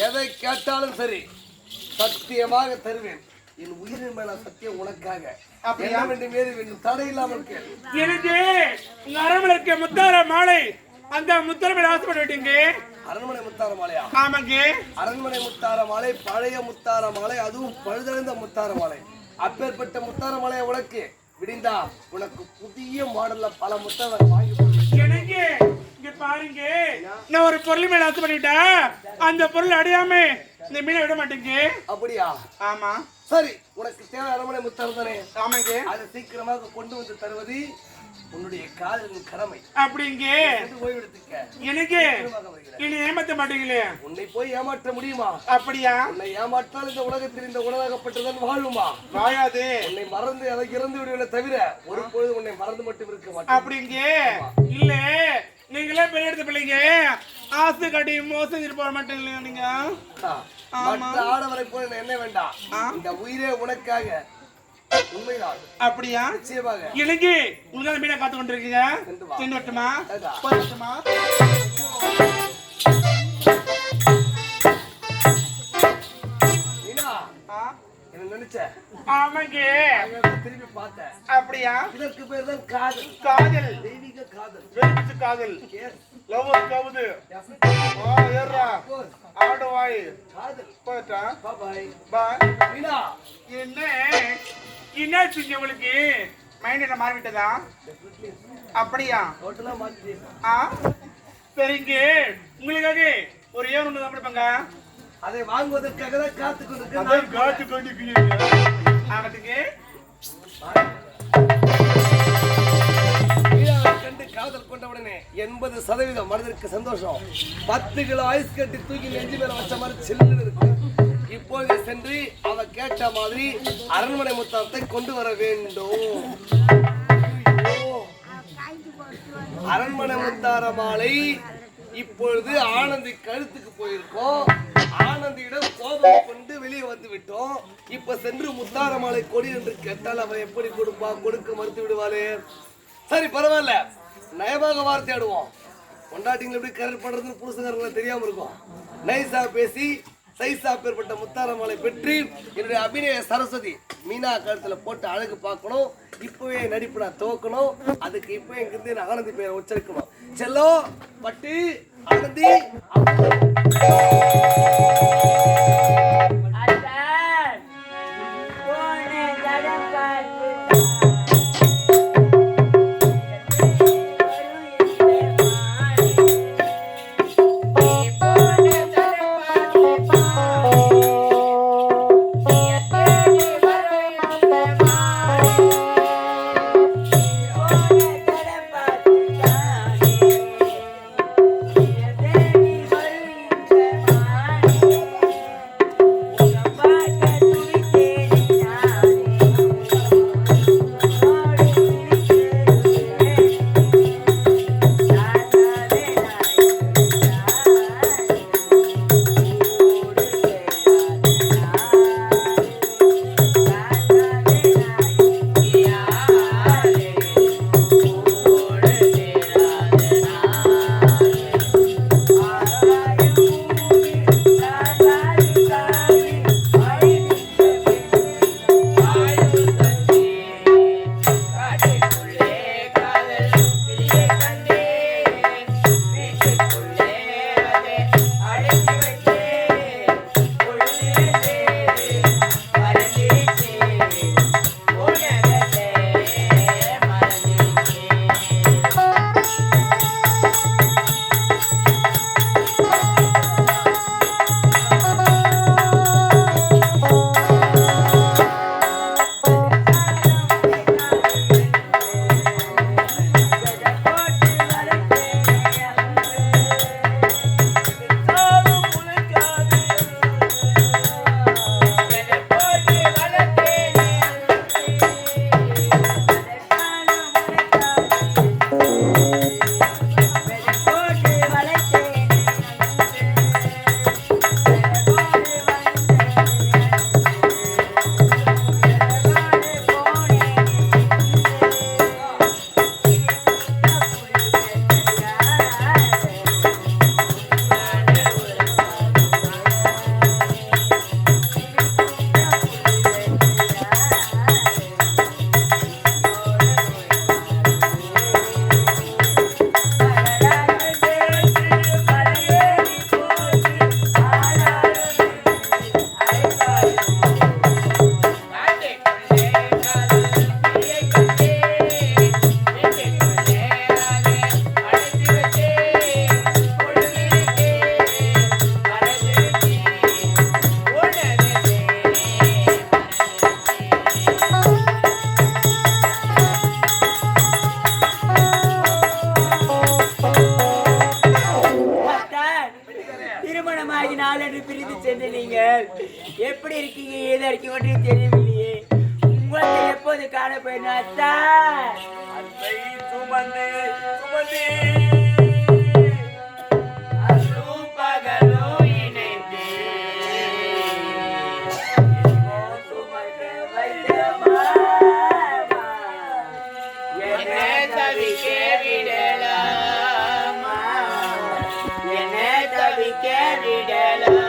எதை கேட்டாலும் சரி சத்தியமாக தருவேன். என் உயிரின் மேல சத்தியம் உனக்காக. தடை இல்லாமல் எனக்கு அரண்மனை இருக்க முத்தார மாலை அந்த முத்தார ஆசைப்பட்டுட்டீங்க. அரண்மனை முத்தார மாலையா? ஆமாங்க. அரண்மனை முத்தார மாலை, பழைய முத்தார மாலை, அதுவும் பழுதடைந்த முத்தார மாலை. அப்பேற்பட்ட முத்தார மாலையை உனக்கு விடிந்தா உனக்கு புதிய மாடல்ல பல முத்தார வாங்கி எனக்கு பாருங்க, நான் ஒரு பொருள் மேல ஆசைப்பட்டுட்டேன். அந்த பொருள் அடையாம இந்த மீனை விட மாட்டேங்க. அப்படியா? ஆமா. சரி, உனக்கு தேவை அரண்மனை முத்தாரம் தானே? ஆமாங்க. அதை சீக்கிரமாக கொண்டு வந்து தருவது உன்னுடைய காதலின் கடமை. அப்படிங்க. ஓய்வெடுத்துக்க. எனக்கு இனி ஏமாற்ற மாட்டீங்களே. உன்னை போய் ஏமாற்ற முடியுமா? அப்படியா? உன்னை ஏமாற்றால் இந்த உலகத்தில் இந்த உலகப்பட்டதான் வாழுமா? வாயாது. உன்னை மறந்து அதை இறந்து விடுவதை தவிர ஒரு பொழுது உன்னை மறந்து மட்டும் இருக்க மாட்டேன். அப்படிங்க. இல்ல, நீங்களே பெரிய எடுத்து பிள்ளைங்க ஆசை கட்டி மோசம் போட மாட்டீங்களா? நீங்க மற்ற ஆடவரை போல என்ன வேண்டாம். இந்த உயிரே உனக்காக. உண்மைதான். அப்படியா? நிச்சயமாக. எனக்கு உங்களுக்கு மீனை காத்து கொண்டிருக்கீங்க. சென்று வரட்டுமா? வரட்டுமா? ஆமாங்க. திரும்பி பார்த்தேன். அப்படியா? இதற்கு பேர் தான் காதல். காதல், தெய்வீக காதல். வெறுப்பு காதல். லவ் கவுது. ஏறா ஆடுவாய் காதல். போய்டா. By by. மீனா, என்ன என்னாச்சு உங்களுக்கு? மைண்ட் என்ன மாறிவிட்டதா? அப்படியா? டோட்டலா மாத்திட்டீங்க. சரிங்க. உங்களுக்காக ஒரு ஏன் ஒன்று தான் கொடுப்பாங்க. அதை வாங்குவதற்காக தான் காத்து கொண்டிருக்கேன். கண்டு காதல் கொண்டவுடனே 80% மனதிற்கு சந்தோஷம். 10 கிலோ ஐஸ் கட்டி தூக்கி நெஞ்சு மேல வச்ச மாதிரி சில்லுன்னு இருக்கு. இப்பொழுது சென்று அவ கேட்ட மாதிரி அரண்மனை முத்தாரத்தை கொண்டு வர வேண்டும். அரண்மனை முத்தார மாலை இப்பொழுது ஆனந்தி கழுத்துக்கு போயிருக்கோம். ஆனந்தியிடம் கோபம் கொண்டு வெளியே வந்து விட்டோம். இப்ப சென்று முத்தார மாலை கொடி என்று கேட்டால் அவ எப்படி கொடுப்பா? கொடுக்க மறுத்து விடுவாளே. சரி, பரவாயில்ல, நயமாக வார்த்தை ஆடுவோம். கொண்டாட்டிங்களை எப்படி கரெக்ட் பண்றதுன்னு புருஷகாரங்களை தெரியாம இருக்கும். நைசா பேசி சைசா பேர்பட்ட முத்தார மாலை பெற்று என்னுடைய அபிநய சரஸ்வதி மீனா கழுத்துல போட்டு அழகு பார்க்கணும். இப்பவே நடிப்பு நான் துவக்கணும். அதுக்கு இப்ப எங்கிருந்து ஆனந்தி பேரை உச்சரிக்கணும். செல்லோ பட்டு ஆனந்தி. ஒன்றும் தெரியவில்லையே. உங்களை எப்போது காண போயினா அன்பை சுமந்து சுமந்து அல்லும் பகலும் இணைந்து சுமக்க வைத்த மாமா என்னை தவிக்க விடலாமா, என்னை தவிக்க விடலாமா.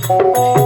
Thank you.